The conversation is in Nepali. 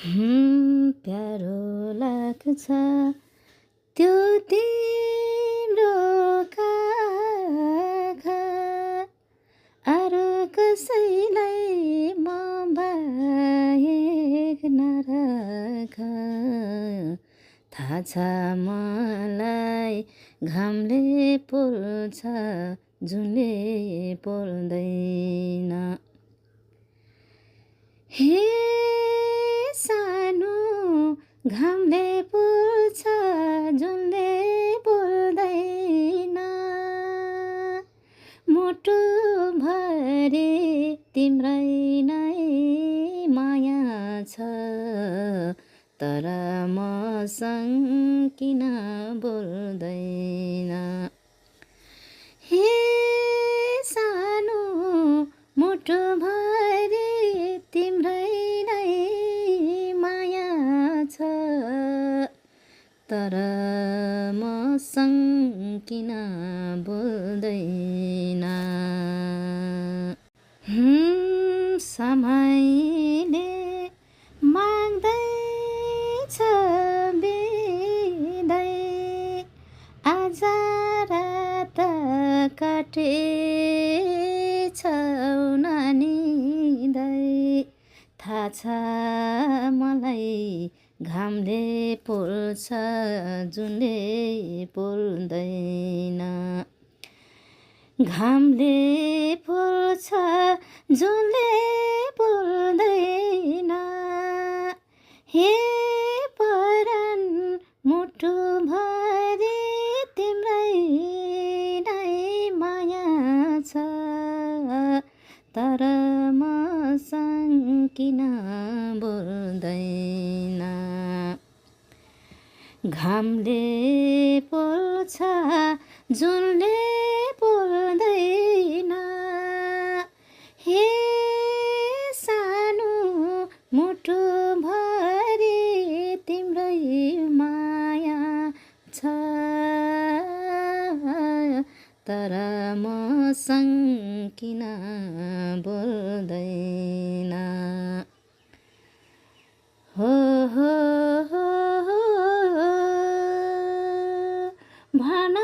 प्यारो लाग्छ त्यो तिम्रो काखा, अरू कसैलाई म बाहेक नराख। थाहा छ मलाई घामले पोल्छ जुनले पोल्दैन। हे सानो घामले पोल्छ जुनले पोल्दैन। मुटु भरि तिम्रै नै माया छ, तर मसँग किन बोल्दैन। हे सानो मुटु भरि तिम्रै नै माया छ, तर मसँग किन बोल्दैन। समयले माग्दैछ बिदाई, आज रात काटेछौ नानीदै। थाहा छ मलाई घामले पोल्छ जुनले पोल्दैन। घामले पोल्छ जुनले पोल्दैन। हे परान मुटु भरि तिम्रै नै माया छ, तर मसँग किन बोल्दैन। घामले पोल्छ जुनले पोल्दैन। हे सानो मुटु भरि तिम्रै माया छ, तर मसँग किन बोल्दैन। हो हो हो भन